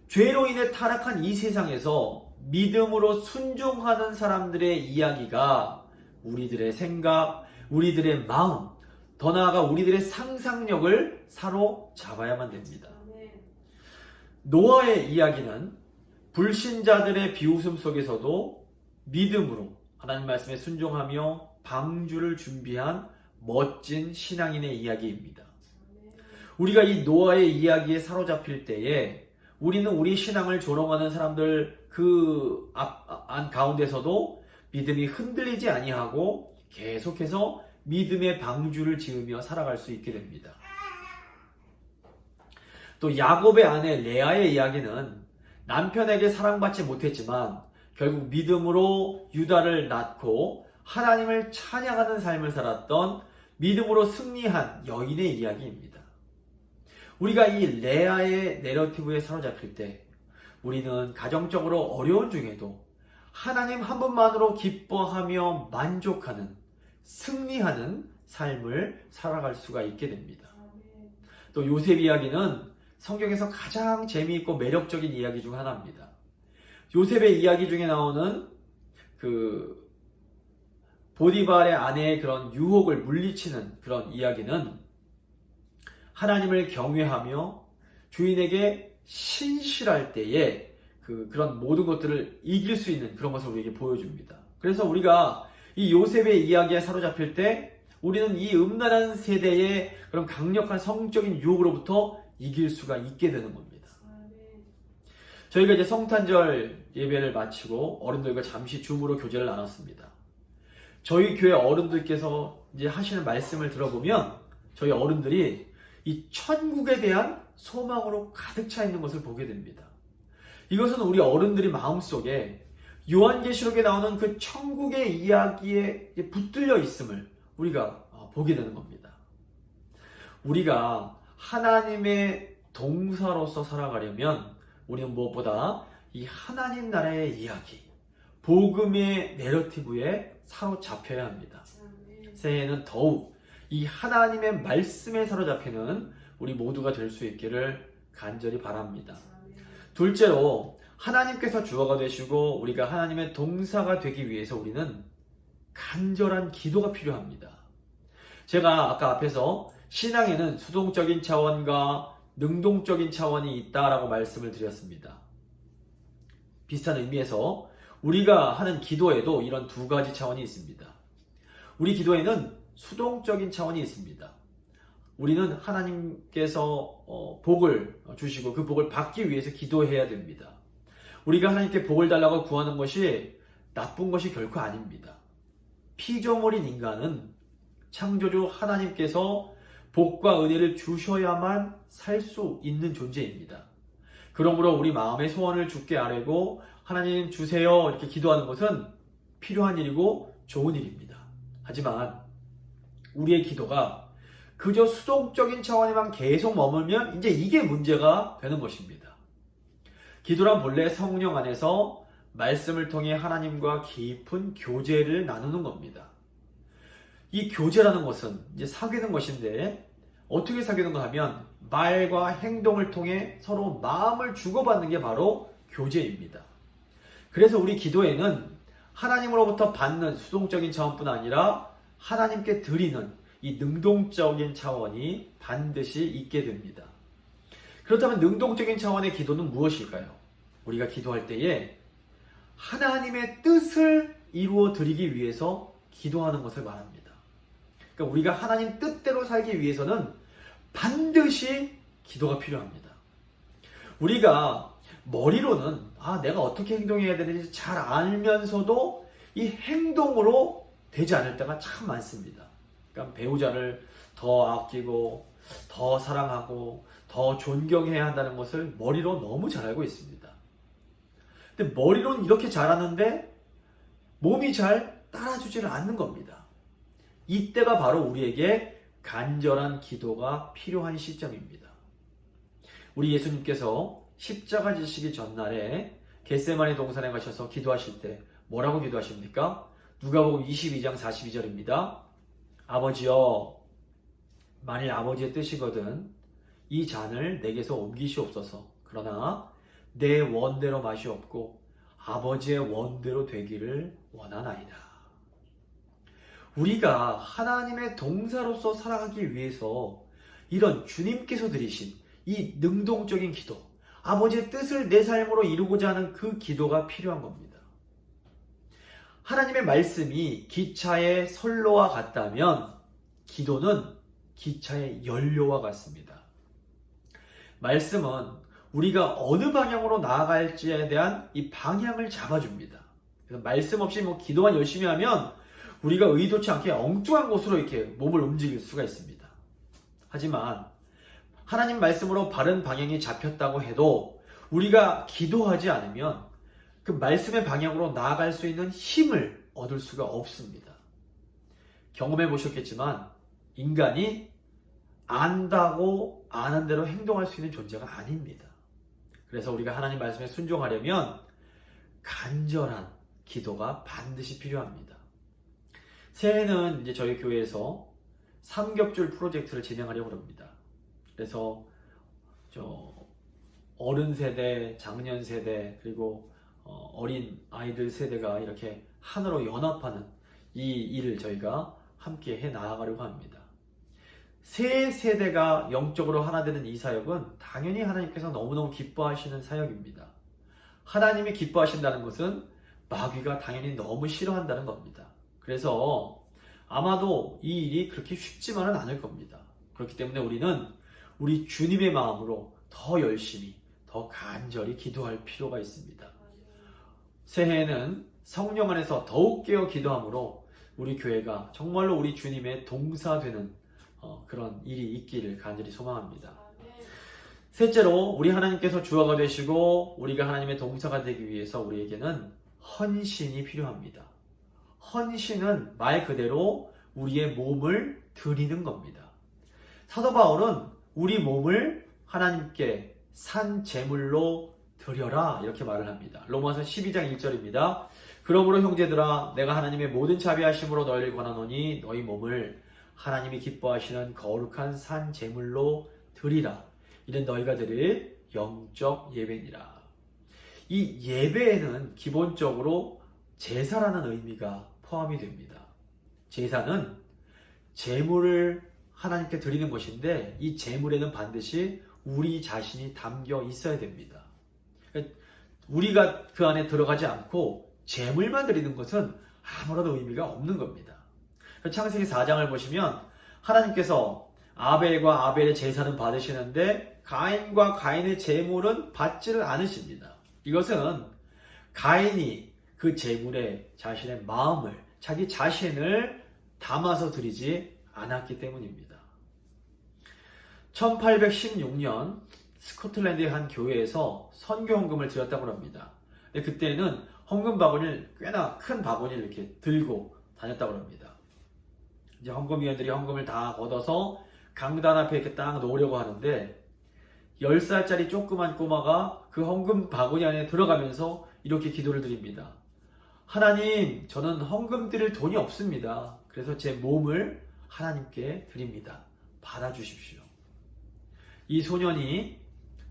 죄로 인해 타락한 이 세상에서 믿음으로 순종하는 사람들의 이야기가 우리들의 생각, 우리들의 마음, 더 나아가 우리들의 상상력을 사로잡아야만 됩니다. 노아의 이야기는 불신자들의 비웃음 속에서도 믿음으로 하나님 말씀에 순종하며 방주를 준비한 멋진 신앙인의 이야기입니다. 우리가 이 노아의 이야기에 사로잡힐 때에 우리는 우리 신앙을 조롱하는 사람들 그 안 가운데서도 믿음이 흔들리지 아니하고 계속해서 믿음의 방주를 지으며 살아갈 수 있게 됩니다. 또 야곱의 아내 레아의 이야기는 남편에게 사랑받지 못했지만 결국 믿음으로 유다를 낳고 하나님을 찬양하는 삶을 살았던 믿음으로 승리한 여인의 이야기입니다. 우리가 이 레아의 내러티브에 사로잡힐 때 우리는 가정적으로 어려운 중에도 하나님 한 분만으로 기뻐하며 만족하는, 승리하는 삶을 살아갈 수가 있게 됩니다. 또 요셉 이야기는 성경에서 가장 재미있고 매력적인 이야기 중 하나입니다. 요셉의 이야기 중에 나오는 그 보디발의 아내의 그런 유혹을 물리치는 그런 이야기는 하나님을 경외하며 주인에게 신실할 때에 그런 모든 것들을 이길 수 있는 그런 것을 우리에게 보여줍니다. 그래서 우리가 이 요셉의 이야기에 사로잡힐 때 우리는 이 음란한 세대의 그런 강력한 성적인 유혹으로부터 이길 수가 있게 되는 겁니다. 저희가 이제 성탄절 예배를 마치고 어른들과 잠시 줌으로 교제를 나눴습니다. 저희 교회 어른들께서 이제 하시는 말씀을 들어보면 저희 어른들이 이 천국에 대한 소망으로 가득 차 있는 것을 보게 됩니다. 이것은 우리 어른들이 마음속에 요한계시록에 나오는 그 천국의 이야기에 붙들려 있음을 우리가 보게 되는 겁니다. 우리가 하나님의 동사로서 살아가려면 우리는 무엇보다 이 하나님 나라의 이야기, 복음의 내러티브에 사로잡혀야 합니다. 새해에는 더욱 이 하나님의 말씀에 사로잡히는 우리 모두가 될 수 있기를 간절히 바랍니다. 둘째로 하나님께서 주어가 되시고 우리가 하나님의 동사가 되기 위해서 우리는 간절한 기도가 필요합니다. 제가 아까 앞에서 신앙에는 수동적인 차원과 능동적인 차원이 있다라고 말씀을 드렸습니다. 비슷한 의미에서 우리가 하는 기도에도 이런 두 가지 차원이 있습니다. 우리 기도에는 수동적인 차원이 있습니다. 우리는 하나님께서 복을 주시고 그 복을 받기 위해서 기도해야 됩니다. 우리가 하나님께 복을 달라고 구하는 것이 나쁜 것이 결코 아닙니다. 피조물인 인간은 창조주 하나님께서 복과 은혜를 주셔야만 살 수 있는 존재입니다. 그러므로 우리 마음의 소원을 주께 아뢰고 하나님 주세요 이렇게 기도하는 것은 필요한 일이고 좋은 일입니다. 하지만 우리의 기도가 그저 수동적인 차원에만 계속 머물면 이제 이게 문제가 되는 것입니다. 기도란 본래 성령 안에서 말씀을 통해 하나님과 깊은 교제를 나누는 겁니다. 이 교제라는 것은 이제 사귀는 것인데 어떻게 사귀는가 하면 말과 행동을 통해 서로 마음을 주고받는 게 바로 교제입니다. 그래서 우리 기도에는 하나님으로부터 받는 수동적인 차원뿐 아니라 하나님께 드리는 이 능동적인 차원이 반드시 있게 됩니다. 그렇다면 능동적인 차원의 기도는 무엇일까요? 우리가 기도할 때에 하나님의 뜻을 이루어 드리기 위해서 기도하는 것을 말합니다. 그러니까 우리가 하나님 뜻대로 살기 위해서는 반드시 기도가 필요합니다. 우리가 머리로는 내가 어떻게 행동해야 되는지 잘 알면서도 이 행동으로 되지 않을 때가 참 많습니다. 그러니까 배우자를 더 아끼고 더 사랑하고 더 존경해야 한다는 것을 머리로 너무 잘 알고 있습니다. 근데 머리로는 이렇게 잘하는데 몸이 잘 따라주지를 않는 겁니다. 이때가 바로 우리에게 간절한 기도가 필요한 시점입니다. 우리 예수님께서 십자가 지시기 전날에 겟세마네 동산에 가셔서 기도하실 때 뭐라고 기도하십니까? 누가복음 22장 42절입니다. 아버지여, 만일 아버지의 뜻이거든 이 잔을 내게서 옮기시옵소서. 그러나 내 원대로 마시옵고 아버지의 원대로 되기를 원하나이다. 우리가 하나님의 동사로서 살아가기 위해서 이런 주님께서 드리신 이 능동적인 기도, 아버지의 뜻을 내 삶으로 이루고자 하는 그 기도가 필요한 겁니다. 하나님의 말씀이 기차의 선로와 같다면 기도는 기차의 연료와 같습니다. 말씀은 우리가 어느 방향으로 나아갈지에 대한 이 방향을 잡아줍니다. 그래서 말씀 없이 기도만 열심히 하면 우리가 의도치 않게 엉뚱한 곳으로 이렇게 몸을 움직일 수가 있습니다. 하지만 하나님 말씀으로 바른 방향이 잡혔다고 해도 우리가 기도하지 않으면 그 말씀의 방향으로 나아갈 수 있는 힘을 얻을 수가 없습니다. 경험해 보셨겠지만 인간이 안다고 아는 대로 행동할 수 있는 존재가 아닙니다. 그래서 우리가 하나님 말씀에 순종하려면 간절한 기도가 반드시 필요합니다. 새해에는 이제 저희 교회에서 삼겹줄 프로젝트를 진행하려고 합니다. 그래서 어른 세대, 장년 세대, 그리고 어린 아이들 세대가 이렇게 하나로 연합하는 이 일을 저희가 함께 해 나아가려고 합니다. 세 세대가 영적으로 하나 되는 이 사역은 당연히 하나님께서 너무너무 기뻐하시는 사역입니다. 하나님이 기뻐하신다는 것은 마귀가 당연히 너무 싫어한다는 겁니다. 그래서 아마도 이 일이 그렇게 쉽지만은 않을 겁니다. 그렇기 때문에 우리는 우리 주님의 마음으로 더 열심히, 더 간절히 기도할 필요가 있습니다. 새해에는 성령 안에서 더욱 깨어 기도함으로 우리 교회가 정말로 우리 주님의 동사되는 그런 일이 있기를 간절히 소망합니다. 셋째로, 우리 하나님께서 주어가 되시고 우리가 하나님의 동사가 되기 위해서 우리에게는 헌신이 필요합니다. 헌신은 말 그대로 우리의 몸을 드리는 겁니다. 사도 바울은 우리 몸을 하나님께 산 제물로 드려라 이렇게 말을 합니다. 로마서 12장 1절입니다. 그러므로 형제들아, 내가 하나님의 모든 자비하심으로 너희를 권하노니 너희 몸을 하나님이 기뻐하시는 거룩한 산 제물로 드리라. 이는 너희가 드릴 영적 예배니라. 이 예배에는 기본적으로 제사라는 의미가 포함이 됩니다. 제사는 제물을 하나님께 드리는 것인데 이 제물에는 반드시 우리 자신이 담겨 있어야 됩니다. 우리가 그 안에 들어가지 않고 제물만 드리는 것은 아무런 의미가 없는 겁니다. 창세기 4장을 보시면 하나님께서 아벨과 아벨의 제사는 받으시는데 가인과 가인의 제물은 받지를 않으십니다. 이것은 가인이 그 제물에 자신의 마음을, 자기 자신을 담아서 드리지 않았기 때문입니다. 1816년 스코틀랜드의 한 교회에서 선교 헌금을 드렸다고 합니다. 근데 그때는 헌금 바구니를 꽤나 큰 바구니를 이렇게 들고 다녔다고 합니다. 이제 헌금위원들이 헌금을 다 걷어서 강단 앞에 이렇게 딱 놓으려고 하는데 10살짜리 조그만 꼬마가 그 헌금 바구니 안에 들어가면서 이렇게 기도를 드립니다. 하나님, 저는 헌금 드릴 돈이 없습니다. 그래서 제 몸을 하나님께 드립니다. 받아주십시오. 이 소년이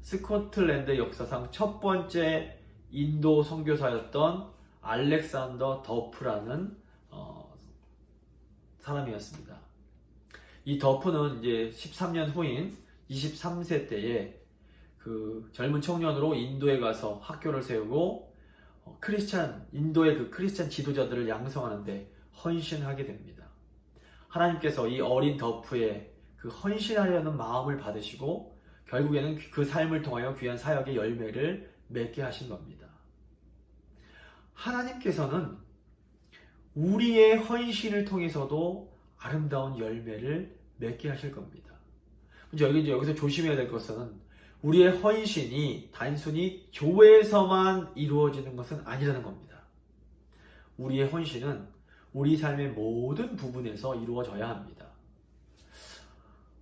스코틀랜드 역사상 첫 번째 인도 선교사였던 알렉산더 더프라는 사람이었습니다. 이 더프는 이제 13년 후인 23세 때에 그 젊은 청년으로 인도에 가서 학교를 세우고 인도의 그 크리스찬 지도자들을 양성하는데 헌신하게 됩니다. 하나님께서 이 어린 더프의 그 헌신하려는 마음을 받으시고 결국에는 그 삶을 통하여 귀한 사역의 열매를 맺게 하신 겁니다. 하나님께서는 우리의 헌신을 통해서도 아름다운 열매를 맺게 하실 겁니다. 여기서 조심해야 될 것은 우리의 헌신이 단순히 교회에서만 이루어지는 것은 아니라는 겁니다. 우리의 헌신은 우리 삶의 모든 부분에서 이루어져야 합니다.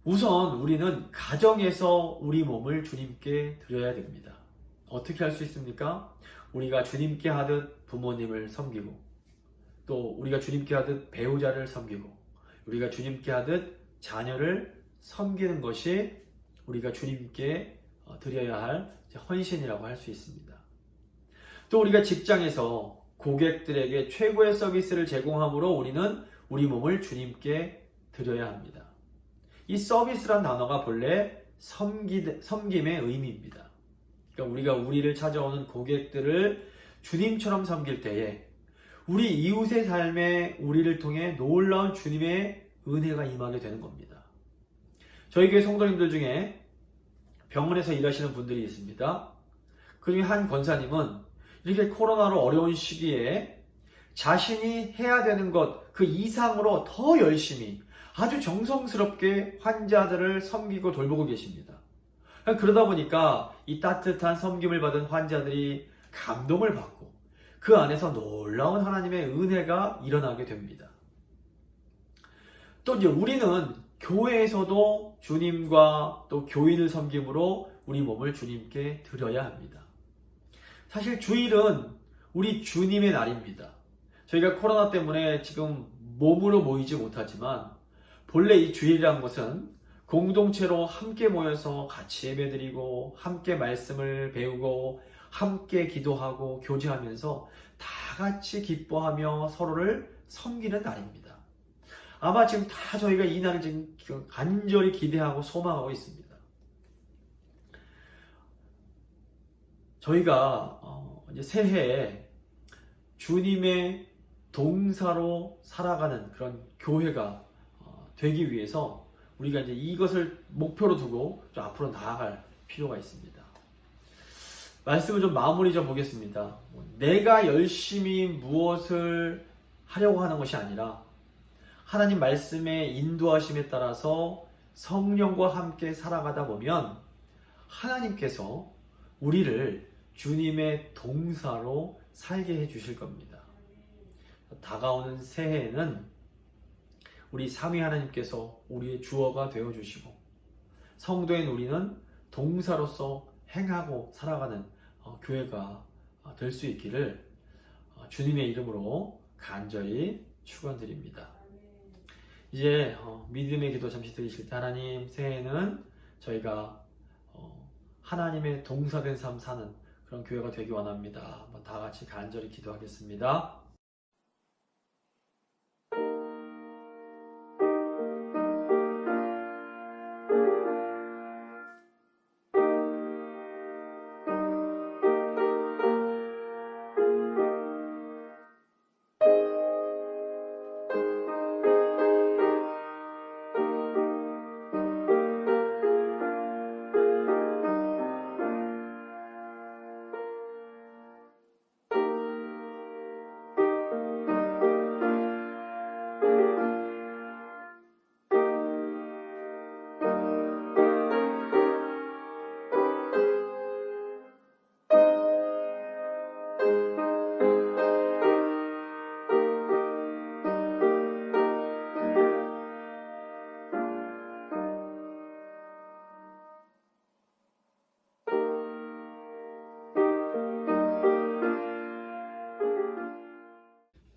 우선 우리는 가정에서 우리 몸을 주님께 드려야 됩니다. 어떻게 할 수 있습니까? 우리가 주님께 하듯 부모님을 섬기고, 또 우리가 주님께 하듯 배우자를 섬기고, 우리가 주님께 하듯 자녀를 섬기는 것이 우리가 주님께 드려야 할 헌신이라고 할 수 있습니다. 또 우리가 직장에서 고객들에게 최고의 서비스를 제공함으로 우리는 우리 몸을 주님께 드려야 합니다. 이 서비스란 단어가 본래 섬김의 의미입니다. 그러니까 우리가 우리를 찾아오는 고객들을 주님처럼 섬길 때에 우리 이웃의 삶에 우리를 통해 놀라운 주님의 은혜가 임하게 되는 겁니다. 저희 교회 성도님들 중에 병원에서 일하시는 분들이 있습니다. 그 중에 한 권사님은 이렇게 코로나로 어려운 시기에 자신이 해야 되는 것 그 이상으로 더 열심히 아주 정성스럽게 환자들을 섬기고 돌보고 계십니다. 그러다 보니까 이 따뜻한 섬김을 받은 환자들이 감동을 받고 그 안에서 놀라운 하나님의 은혜가 일어나게 됩니다. 또 이제 우리는 교회에서도 주님과 또 교인을 섬김으로 우리 몸을 주님께 드려야 합니다. 사실 주일은 우리 주님의 날입니다. 저희가 코로나 때문에 지금 몸으로 모이지 못하지만 본래 이 주일이라는 것은 공동체로 함께 모여서 같이 예배드리고 함께 말씀을 배우고 함께 기도하고 교제하면서 다 같이 기뻐하며 서로를 섬기는 날입니다. 아마 지금 다 저희가 이 날을 지금 간절히 기대하고 소망하고 있습니다. 저희가 이제 새해에 주님의 동사로 살아가는 그런 교회가 되기 위해서 우리가 이제 이것을 목표로 두고 좀 앞으로 나아갈 필요가 있습니다. 말씀을 좀 마무리 좀 보겠습니다. 내가 열심히 무엇을 하려고 하는 것이 아니라 하나님 말씀의 인도하심에 따라서 성령과 함께 살아가다 보면 하나님께서 우리를 주님의 동사로 살게 해 주실 겁니다. 다가오는 새해에는 우리 삼위 하나님께서 우리의 주어가 되어 주시고 성도인 우리는 동사로서 행하고 살아가는 교회가 될 수 있기를 주님의 이름으로 간절히 축원드립니다. 이제 믿음의 기도 잠시 드리실 때 하나님, 새해에는 저희가 하나님의 동사된 삶 사는 그런 교회가 되기 원합니다. 한번 다 같이 간절히 기도하겠습니다.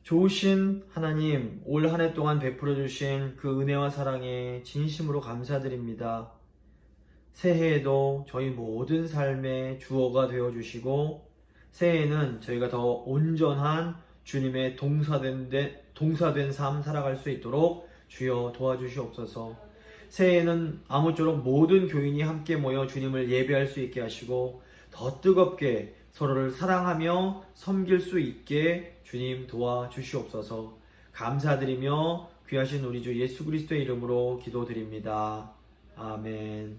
좋으신 하나님, 올 한 해 동안 베풀어 주신 그 은혜와 사랑에 진심으로 감사드립니다. 새해에도 저희 모든 삶의 주어가 되어 주시고 새해에는 저희가 더 온전한 주님의 동사된 삶 살아갈 수 있도록 주여 도와주시옵소서. 새해에는 아무쪼록 모든 교인이 함께 모여 주님을 예배할 수 있게 하시고 더 뜨겁게 서로를 사랑하며 섬길 수 있게 주님 도와주시옵소서. 감사드리며 귀하신 우리 주 예수 그리스도의 이름으로 기도드립니다. 아멘.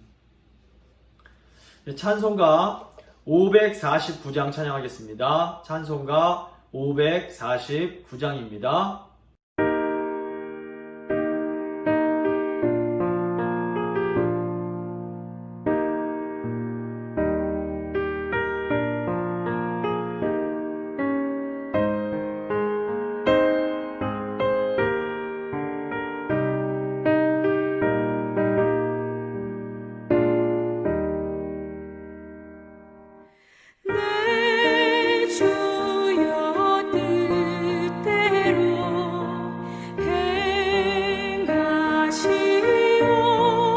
찬송가 549장 찬양하겠습니다. 찬송가 549장입니다. 내 주여 뜻대로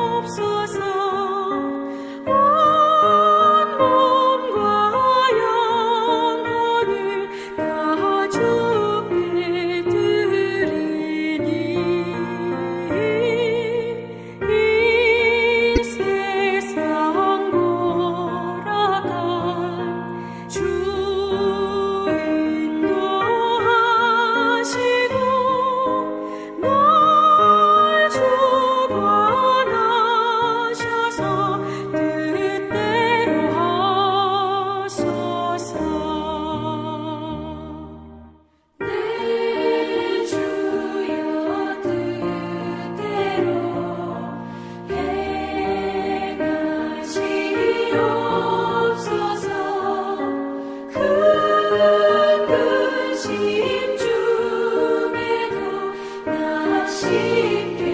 행하시옵소서. 온 몸과 영혼을 다 주께 드리니 이 세상 돌아간 주 인도하시고 널 주관하셔서 뜻대로 하소서. 내 주여 뜻대로 행하시옵소서. 큰 근심 중에도 나 쉽게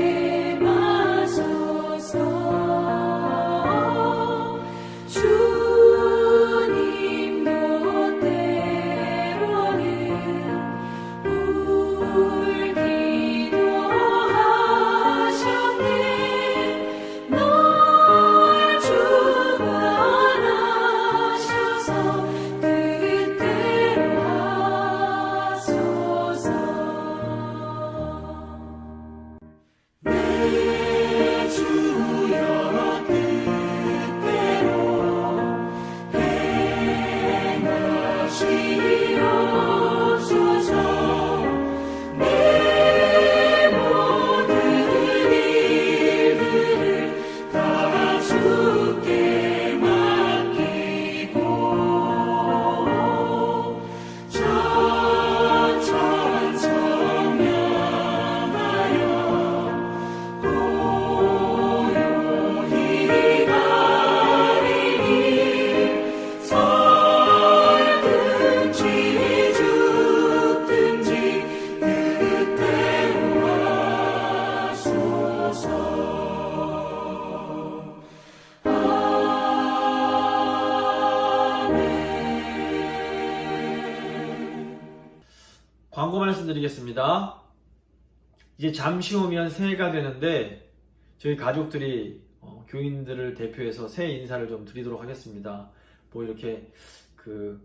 마소서. 주님도 때로는 울기도 하셨네. 널 주관하셔서 광고 말씀드리겠습니다. 이제 잠시 후면 새해가 되는데 저희 가족들이 교인들을 대표해서 새해 인사를 좀 드리도록 하겠습니다. 뭐 이렇게 그냥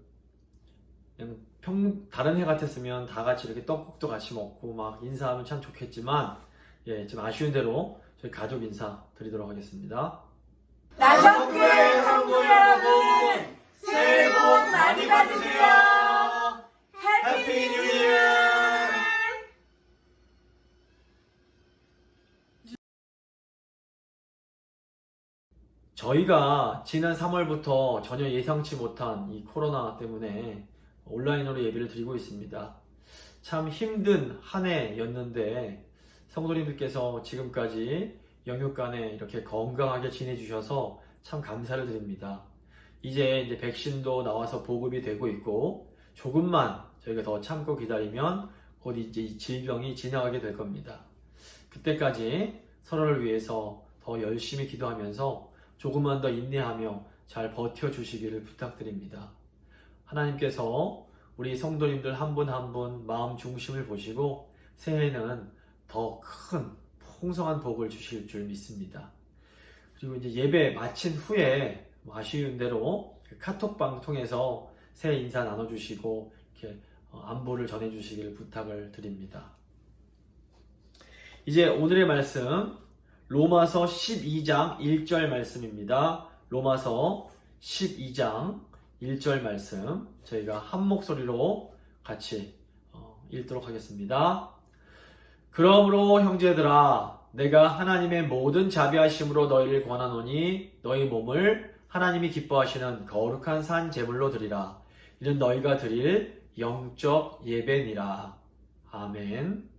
다른 해 같았으면 다 같이 이렇게 떡국도 같이 먹고 막 인사하면 참 좋겠지만 좀 아쉬운 대로 저희 가족 인사 드리도록 하겠습니다. 나성교회 성도 여러분, 새해 복 많이 받으세요. 해피 뉴 이어! 저희가 지난 3월부터 전혀 예상치 못한 이 코로나 때문에 온라인으로 예배를 드리고 있습니다. 참 힘든 한 해였는데 성도님들께서 지금까지 영육간에 이렇게 건강하게 지내주셔서 참 감사를 드립니다. 이제 백신도 나와서 보급이 되고 있고 조금만 저희가 더 참고 기다리면 곧 이제 이 질병이 지나가게 될 겁니다. 그때까지 서로를 위해서 더 열심히 기도하면서 조금만 더 인내하며 잘 버텨주시기를 부탁드립니다. 하나님께서 우리 성도님들 한 분 한 분 마음 중심을 보시고 새해에는 더 큰 풍성한 복을 주실 줄 믿습니다. 그리고 이제 예배 마친 후에 아쉬운 대로 카톡방 통해서 새해 인사 나눠주시고 이렇게 안부를 전해주시기를 부탁을 드립니다. 이제 오늘의 말씀 로마서 12장 1절 말씀입니다. 로마서 12장 1절 말씀 저희가 한 목소리로 같이 읽도록 하겠습니다. 그러므로 형제들아 내가 하나님의 모든 자비하심으로 너희를 권하노니 너희 몸을 하나님이 기뻐하시는 거룩한 산 제물로 드리라. 이는 너희가 드릴 영적 예배니라. 아멘.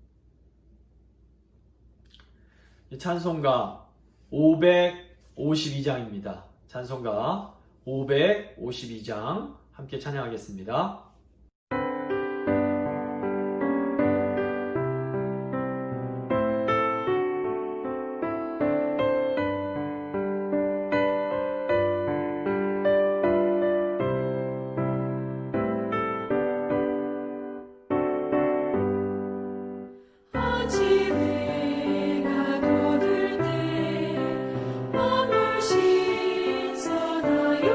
찬송가 552장입니다. 찬송가 552장 함께 찬양하겠습니다. 아침해가 돋을 때 만물 신선하여라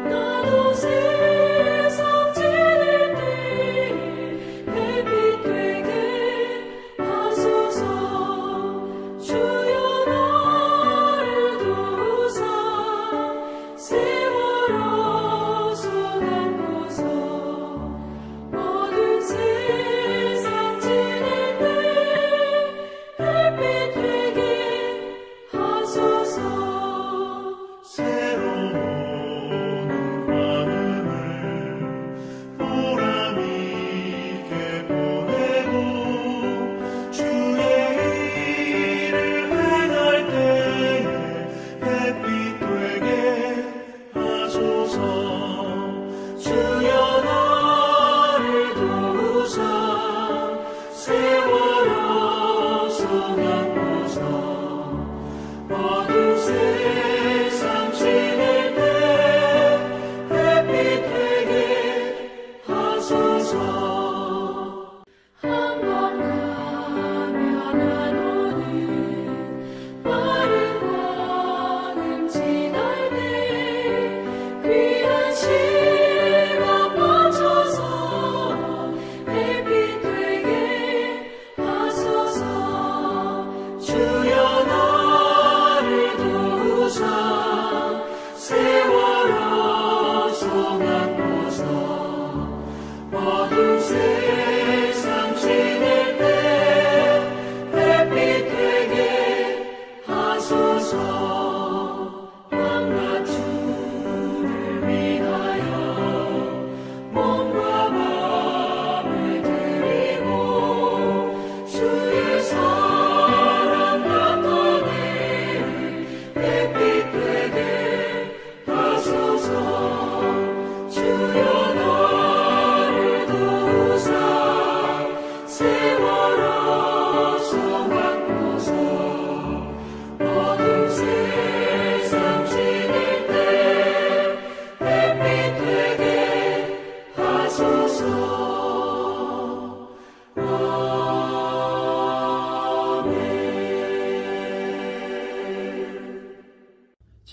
나도 새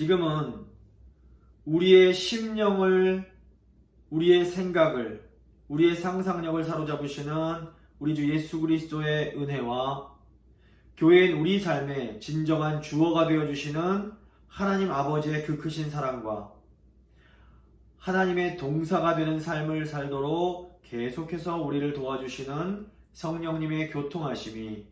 지금은 우리의 심령을, 우리의 생각을, 우리의 상상력을 사로잡으시는 우리 주 예수 그리스도의 은혜와 교회인 우리 삶의 진정한 주어가 되어주시는 하나님 아버지의 그 크신 사랑과 하나님의 동사가 되는 삶을 살도록 계속해서 우리를 도와주시는 성령님의 교통하심이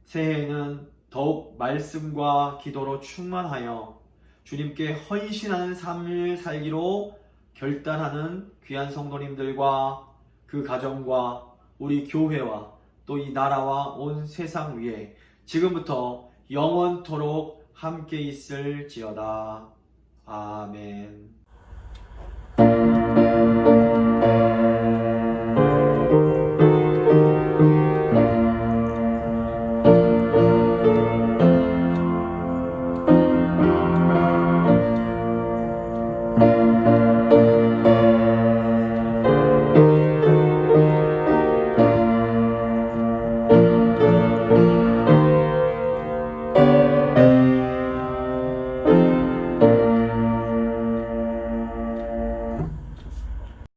새해에는 더욱 말씀과 기도로 충만하여 주님께 헌신하는 삶을 살기로 결단하는 귀한 성도님들과 그 가정과 우리 교회와 또 이 나라와 온 세상 위에 지금부터 영원토록 함께 있을지어다. 아멘.